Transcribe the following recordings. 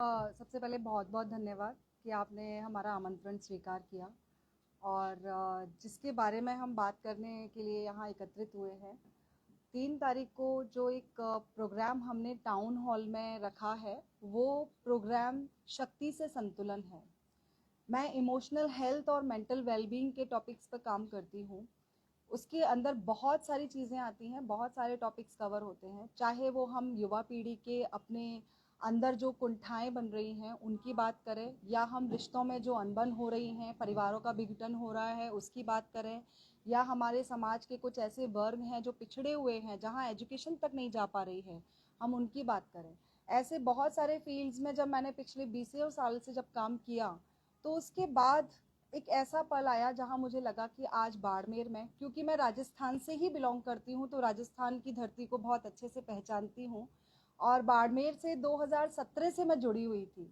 सबसे पहले बहुत बहुत धन्यवाद कि आपने हमारा आमंत्रण स्वीकार किया और जिसके बारे में हम बात करने के लिए यहाँ एकत्रित हुए हैं। 3 तारीख को जो एक प्रोग्राम हमने टाउन हॉल में रखा है, वो प्रोग्राम शक्ति से संतुलन है। मैं इमोशनल हेल्थ और मेंटल वेलबींग के टॉपिक्स पर काम करती हूँ। उसके अंदर बहुत सारी चीज़ें आती हैं, बहुत सारे टॉपिक्स कवर होते हैं, चाहे वो हम युवा पीढ़ी के अपने अंदर जो कुंठाएं बन रही हैं उनकी बात करें, या हम रिश्तों में जो अनबन हो रही हैं, परिवारों का विघटन हो रहा है उसकी बात करें, या हमारे समाज के कुछ ऐसे वर्ग हैं जो पिछड़े हुए हैं, जहाँ एजुकेशन तक नहीं जा पा रही है, हम उनकी बात करें। ऐसे बहुत सारे फील्ड्स में जब मैंने पिछले 20 साल से जब काम किया, तो उसके बाद एक ऐसा पल आया जहां मुझे लगा कि आज बाड़मेर में, क्योंकि मैं राजस्थान से ही बिलोंग करती हूं, तो राजस्थान की धरती को बहुत अच्छे से पहचानती हूं, और बाड़मेर से 2017 से मैं जुड़ी हुई थी।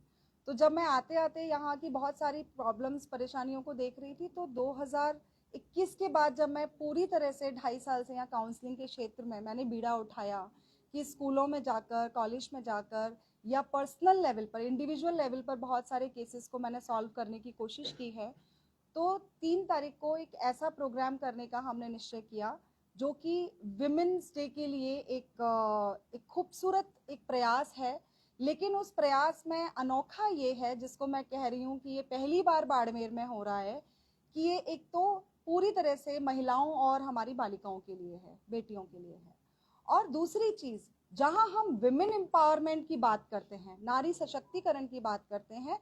तो जब मैं आते आते यहाँ की बहुत सारी प्रॉब्लम्स परेशानियों को देख रही थी, तो 2021 के बाद जब मैं पूरी तरह से 2.5 साल से यहाँ काउंसलिंग के क्षेत्र में मैंने बीड़ा उठाया कि स्कूलों में जाकर, कॉलेज में जाकर, या पर्सनल लेवल पर, इंडिविजुअल लेवल पर बहुत सारे केसेस को मैंने सॉल्व करने की कोशिश की है। तो 3 तारीख को एक ऐसा प्रोग्राम करने का हमने निश्चय किया जो कि विमेन्स डे के लिए एक खूबसूरत एक प्रयास है। लेकिन उस प्रयास में अनोखा ये है, जिसको मैं कह रही हूँ कि ये पहली बार बाड़मेर में हो रहा है, कि ये एक तो पूरी तरह से महिलाओं और हमारी बालिकाओं के लिए है, बेटियों के लिए है। और दूसरी चीज, जहां हम विमेन एम्पावरमेंट की बात करते हैं, नारी सशक्तिकरण की बात करते हैं,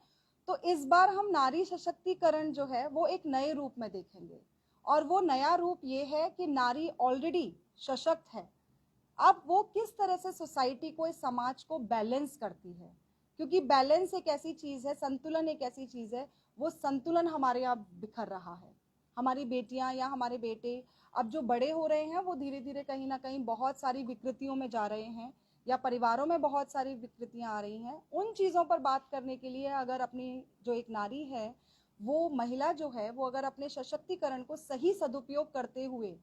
तो इस बार हम नारी सशक्तिकरण जो है वो एक नए रूप में देखेंगे। और वो नया रूप ये है कि नारी ऑलरेडी सशक्त है, अब वो किस तरह से सोसाइटी को, इस समाज को बैलेंस करती है। क्योंकि बैलेंस एक ऐसी चीज है, संतुलन एक ऐसी चीज है, वो संतुलन हमारे यहाँ बिखर रहा है। हमारी बेटियां या हमारे बेटे अब जो बड़े हो रहे हैं, वो धीरे धीरे कहीं ना कहीं बहुत सारी विकृतियों में जा रहे हैं, या परिवारों में बहुत सारी विकृतियां आ रही हैं। उन चीजों पर बात करने के लिए अगर अपनी जो एक नारी है, वो महिला जो है, वो अगर अपने सशक्तिकरण को सही सदुपयोग करते हुए,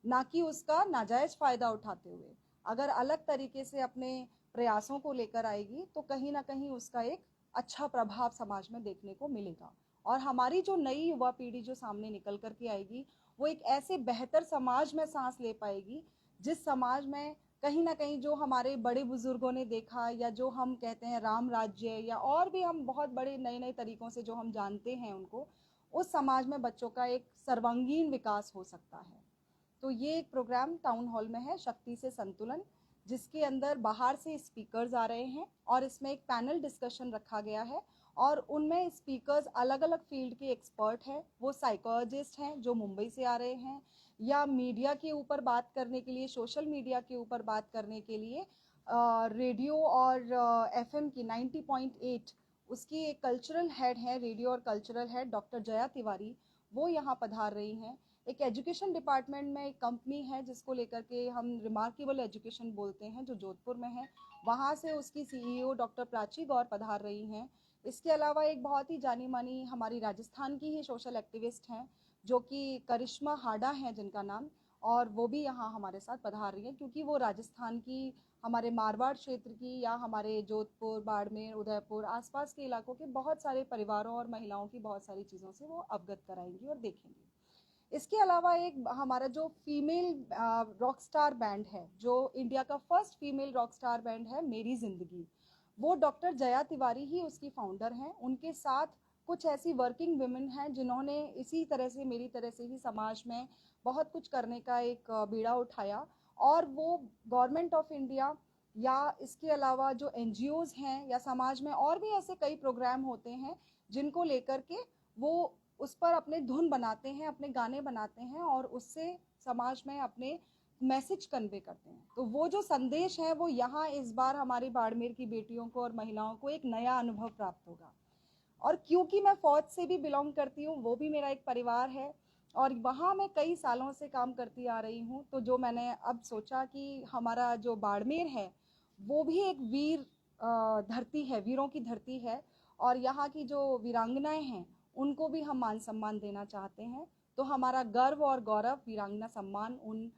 ना कि उसका नाजायज फायदा उठाते हुए, अगर अलग तरीके से अपने प्रयासों को लेकर आएगी, तो कहीं ना कहीं उसका एक अच्छा प्रभाव समाज में देखने को मिलेगा। और हमारी जो नई युवा पीढ़ी जो सामने निकल करके आएगी, वो एक ऐसे बेहतर समाज में सांस ले पाएगी, जिस समाज में कहीं ना कहीं जो हमारे बड़े बुजुर्गों ने देखा, या जो हम कहते हैं राम राज्य, या और भी हम बहुत बड़े नए नए तरीकों से जो हम जानते हैं उनको, उस समाज में बच्चों का एक सर्वांगीण विकास हो सकता है। तो ये एक प्रोग्राम टाउन हॉल में है, शक्ति से संतुलन, जिसके अंदर बाहर से स्पीकर्स आ रहे हैं, और इसमें एक पैनल डिस्कशन रखा गया है। और उनमें स्पीकर्स अलग अलग फील्ड के एक्सपर्ट हैं, वो साइकोलॉजिस्ट हैं जो मुंबई से आ रहे हैं, या मीडिया के ऊपर बात करने के लिए, सोशल मीडिया के ऊपर बात करने के लिए रेडियो और एफएम की 90.8, उसकी एक कल्चरल हेड है, रेडियो और cultural head doctor Jaya Tiwari, वो यहाँ पधार रही हैं। एक एजुकेशन डिपार्टमेंट में एक कंपनी है जिसको लेकर के हम रिमार्केबल एजुकेशन बोलते हैं, जो जोधपुर में है, वहाँ से उसकी सीईओ डॉक्टर प्राची गौर पधार रही हैं। इसके अलावा एक बहुत ही जानी मानी हमारी राजस्थान की ही सोशल एक्टिविस्ट हैं, जो कि करिश्मा हाडा हैं जिनका नाम, और वो भी यहाँ हमारे साथ पधार रही हैं, क्योंकि वो राजस्थान की, हमारे मारवाड़ क्षेत्र की, या हमारे जोधपुर, बाड़मेर, उदयपुर आसपास के इलाकों के बहुत सारे परिवारों और महिलाओं की बहुत सारी चीज़ों से वो अवगत कराएंगी और देखेंगी। इसके अलावा एक हमारा जो फीमेल रॉक स्टार बैंड है, जो इंडिया का first female rock star band है, मेरी जिंदगी, वो डॉक्टर जया तिवारी ही उसकी फाउंडर हैं। उनके साथ कुछ ऐसी वर्किंग वुमेन हैं जिन्होंने इसी तरह से, मेरी तरह से ही समाज में बहुत कुछ करने का एक बीड़ा उठाया। और वो गवर्नमेंट ऑफ इंडिया, या इसके अलावा जो एनजीओज हैं, या समाज में और भी ऐसे कई प्रोग्राम होते हैं जिनको लेकर के वो उस पर अपने धुन बनाते हैं, अपने गाने बनाते हैं, और उससे समाज में अपने मैसेज कन्वे करते हैं। तो वो जो संदेश है, वो यहाँ इस बार हमारी बाड़मेर की बेटियों को और महिलाओं को एक नया अनुभव प्राप्त होगा। और क्योंकि मैं फौज से भी बिलोंग करती हूँ, वो भी मेरा एक परिवार है, और वहाँ मैं कई सालों से काम करती आ रही हूँ, तो जो मैंने अब सोचा कि हमारा जो बाड़मेर है, वो भी एक वीर धरती है, वीरों की धरती है, और यहाँ की जो वीरांगनाएं हैं उनको भी हम मान सम्मान देना चाहते हैं। तो हमारा गर्व और गौरव वीरांगना सम्मान उन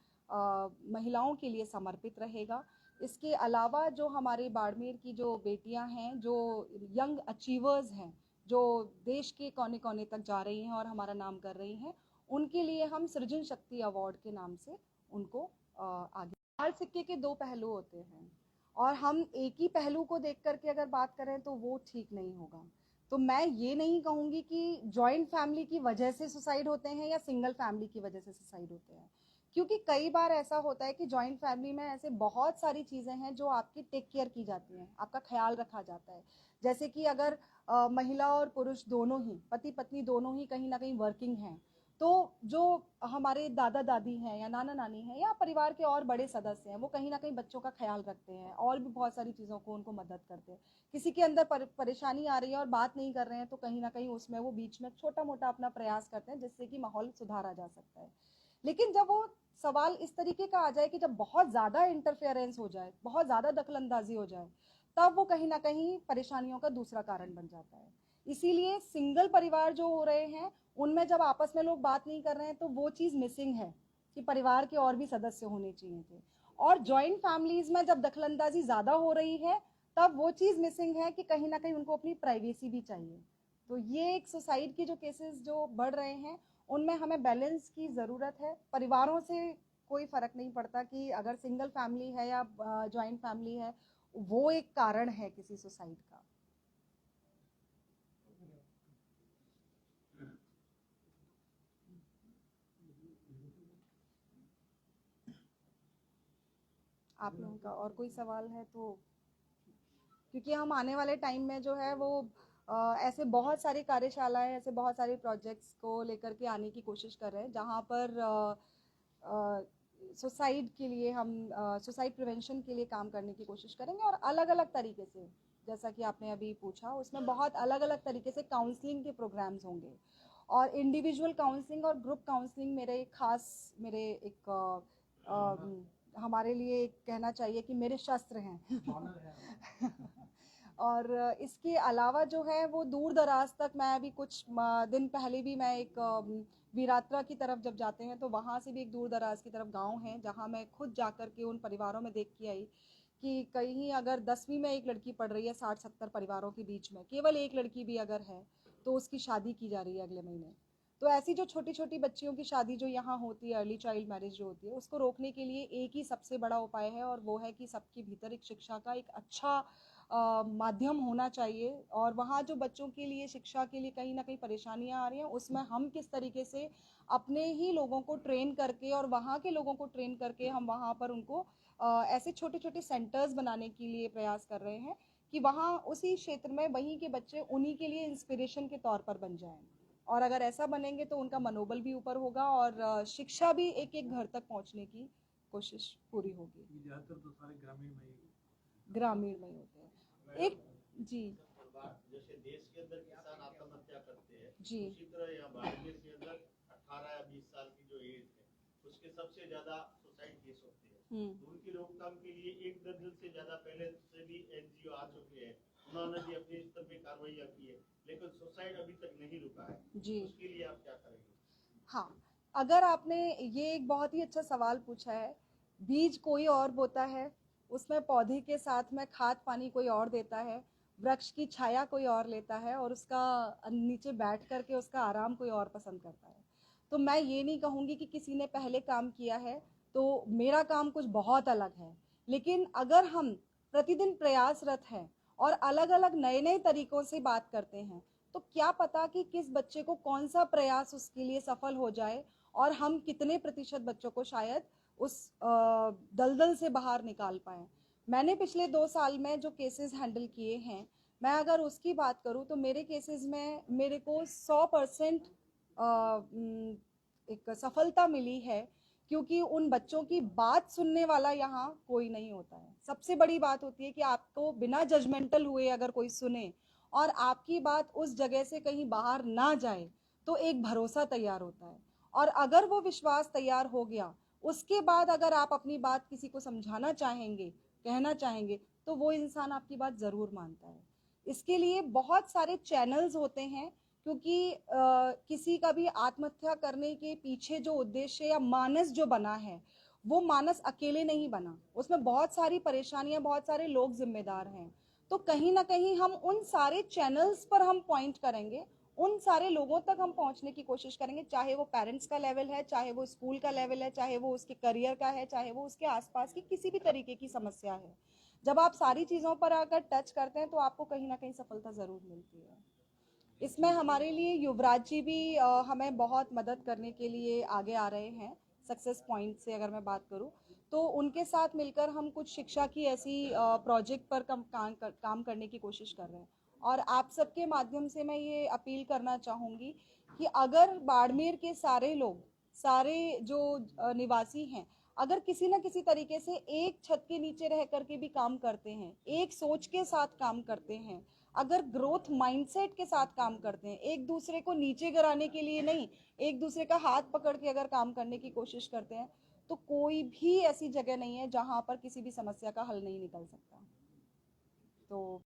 महिलाओं के लिए समर्पित रहेगा। इसके अलावा जो हमारे बाड़मेर की जो बेटियां हैं, जो यंग अचीवर्स हैं, जो देश के कोने कोने तक जा रही हैं और हमारा नाम कर रही हैं, उनके लिए हम सृजन शक्ति अवार्ड के नाम से उनको आगे। हर सिक्के के दो पहलू होते हैं और हम एक ही पहलू को देख करके अगर बात करें तो वो ठीक नहीं होगा। तो मैं ये नहीं कहूँगी कि जॉइंट फैमिली की वजह से सुसाइड होते हैं या सिंगल फैमिली की वजह से सुसाइड होते हैं, क्योंकि कई बार ऐसा होता है कि जॉइंट फैमिली में ऐसे बहुत सारी चीज़ें हैं जो आपकी टेक केयर की जाती हैं, आपका ख्याल रखा जाता है। जैसे कि अगर महिला और पुरुष दोनों ही, पति पत्नी दोनों ही कहीं ना कहीं वर्किंग हैं, तो जो हमारे दादा दादी हैं या नाना नानी हैं या परिवार के और बड़े सदस्य हैं, वो कहीं ना कहीं बच्चों का ख्याल रखते हैं और भी बहुत सारी चीज़ों को उनको मदद करते हैं। किसी के अंदर परेशानी आ रही है और बात नहीं कर रहे हैं, तो कहीं ना कहीं उसमें वो बीच में छोटा मोटा अपना प्रयास करते हैं जिससे कि माहौल सुधारा जा सकता है। लेकिन जब वो सवाल इस तरीके का आ जाए कि जब बहुत ज़्यादा इंटरफेरेंस हो जाए, बहुत ज़्यादा दखलंदाजी हो जाए, तब वो कहीं ना कहीं परेशानियों का दूसरा कारण बन जाता है। इसीलिए सिंगल परिवार जो हो रहे हैं, उनमें जब आपस में लोग बात नहीं कर रहे हैं तो वो चीज़ मिसिंग है कि परिवार के और भी सदस्य होने चाहिए थे। और जॉइंट फैमिलीज में जब दखलंदाजी ज़्यादा हो रही है, तब वो चीज़ मिसिंग है कि कहीं ना कहीं उनको अपनी प्राइवेसी भी चाहिए। तो ये एक सुसाइड के जो केसेस जो बढ़ रहे हैं, उनमें हमें बैलेंस की ज़रूरत है। परिवारों से कोई फ़र्क नहीं पड़ता कि अगर सिंगल फैमिली है या जॉइंट फैमिली है, वो एक कारण है किसी सुसाइड का। आप लोगों का और कोई सवाल है तो, क्योंकि हम आने वाले टाइम में जो है वो ऐसे बहुत सारी कार्यशालाएं, ऐसे बहुत सारे प्रोजेक्ट्स को लेकर के आने की कोशिश कर रहे हैं जहाँ पर सुसाइड के लिए हम सुसाइड प्रिवेंशन के लिए काम करने की कोशिश करेंगे। और अलग अलग तरीके से, जैसा कि आपने अभी पूछा, उसमें बहुत अलग अलग तरीके से काउंसलिंग के प्रोग्राम्स होंगे और इंडिविजुअल काउंसलिंग और ग्रुप काउंसलिंग मेरे एक हमारे लिए कहना चाहिए कि मेरे शस्त्र हैं। और इसके अलावा जो है वो दूर दराज तक, मैं अभी कुछ दिन पहले भी मैं एक वीरात्रा की तरफ जब जाते हैं तो वहाँ से भी एक दूर दराज की तरफ गांव है जहाँ मैं खुद जाकर के उन परिवारों में देख के आई कि कहीं अगर 10वीं में एक लड़की पढ़ रही है 60-70 परिवारों के बीच में, केवल एक लड़की भी अगर है तो उसकी शादी की जा रही है अगले महीने। तो ऐसी जो छोटी छोटी बच्चियों की शादी जो यहाँ होती है, अर्ली चाइल्ड मैरिज जो होती है, उसको रोकने के लिए एक ही सबसे बड़ा उपाय है और वो है कि सबके भीतर एक शिक्षा का एक अच्छा माध्यम होना चाहिए। और वहाँ जो बच्चों के लिए शिक्षा के लिए कहीं ना कहीं परेशानियाँ आ रही हैं, उसमें हम किस तरीके से अपने ही लोगों को ट्रेन करके और वहाँ के लोगों को ट्रेन करके हम वहाँ पर उनको ऐसे छोटे छोटे सेंटर्स बनाने के लिए प्रयास कर रहे हैं कि वहाँ उसी क्षेत्र में वहीं के बच्चे उन्हीं के लिए इंस्पिरेशन के तौर पर बन जाएं। और अगर ऐसा बनेंगे तो उनका मनोबल भी ऊपर होगा और शिक्षा भी एक एक घर तक पहुँचने की कोशिश पूरी होगी। ज़्यादातर तो सारे ग्रामीण में होते हैं। एक जी, जैसे देश के अंदर किसान आत्महत्या करते हैं, जी, उसी तरह यहाँ बाड़मेर के अंदर 18 या 20 साल की जो एज है, उसके सबसे ज्यादा सुसाइड केस होते हैं। तो उनकी रोकथाम के लिए 1 दर्जन से ज्यादा पहले से भी एनजीओ आ चुके हैं, उन्होंने भी अपने स्तर पे कार्रवाई की है, लेकिन सुसाइड अभी तक नहीं रुका है। जी, उसके लिए आप क्या करेंगे? हाँ, अगर आपने ये एक बहुत ही अच्छा सवाल पूछा है। बीज कोई और बोता है, उसमें पौधे के साथ में खाद पानी कोई और देता है, वृक्ष की छाया कोई और लेता है और उसका नीचे बैठ करके उसका आराम कोई और पसंद करता है। तो मैं ये नहीं कहूँगी कि किसी ने पहले काम किया है तो मेरा काम कुछ बहुत अलग है। लेकिन अगर हम प्रतिदिन प्रयासरत हैं और अलग अलग नए नए तरीकों से बात करते हैं, तो क्या पता कि किस बच्चे को कौन सा प्रयास उसके लिए सफल हो जाए और हम कितने प्रतिशत बच्चों को शायद उस दलदल से बाहर निकाल पाए। मैंने पिछले 2 साल में जो केसेस हैंडल किए हैं, मैं अगर उसकी बात करूं तो मेरे केसेस में मेरे को 100% एक सफलता मिली है, क्योंकि उन बच्चों की बात सुनने वाला यहाँ कोई नहीं होता है। सबसे बड़ी बात होती है कि आपको बिना जजमेंटल हुए अगर कोई सुने और आपकी बात उस जगह से कहीं बाहर ना जाए, तो एक भरोसा तैयार होता है। और अगर वो विश्वास तैयार हो गया, उसके बाद अगर आप अपनी बात किसी को समझाना चाहेंगे, कहना चाहेंगे, तो वो इंसान आपकी बात ज़रूर मानता है। इसके लिए बहुत सारे चैनल्स होते हैं, क्योंकि किसी का भी आत्महत्या करने के पीछे जो उद्देश्य या मानस जो बना है, वो मानस अकेले नहीं बना, उसमें बहुत सारी परेशानियां, बहुत सारे लोग जिम्मेदार हैं। तो कहीं ना कहीं हम उन सारे चैनल्स पर हम पॉइंट करेंगे, उन सारे लोगों तक हम पहुंचने की कोशिश करेंगे, चाहे वो पेरेंट्स का लेवल है, चाहे वो स्कूल का लेवल है, चाहे वो उसके करियर का है, चाहे वो उसके आसपास की किसी भी तरीके की समस्या है। जब आप सारी चीज़ों पर अगर टच करते हैं तो आपको कहीं ना कहीं सफलता ज़रूर मिलती है। इसमें हमारे लिए युवराज जी भी हमें बहुत मदद करने के लिए आगे आ रहे हैं। सक्सेस पॉइंट से अगर मैं बात करूं तो उनके साथ मिलकर हम कुछ शिक्षा की ऐसी प्रोजेक्ट पर काम करने की कोशिश कर रहे हैं। और आप सबके माध्यम से मैं ये अपील करना चाहूँगी कि अगर बाड़मेर के सारे लोग, सारे जो निवासी हैं, अगर किसी न किसी तरीके से एक छत के नीचे रह करके भी काम करते हैं, एक सोच के साथ काम करते हैं, अगर ग्रोथ माइंडसेट के साथ काम करते हैं, एक दूसरे को नीचे गिराने के लिए नहीं, एक दूसरे का हाथ पकड़ के अगर काम करने की कोशिश करते हैं, तो कोई भी ऐसी जगह नहीं है जहां पर किसी भी समस्या का हल नहीं निकल सकता। तो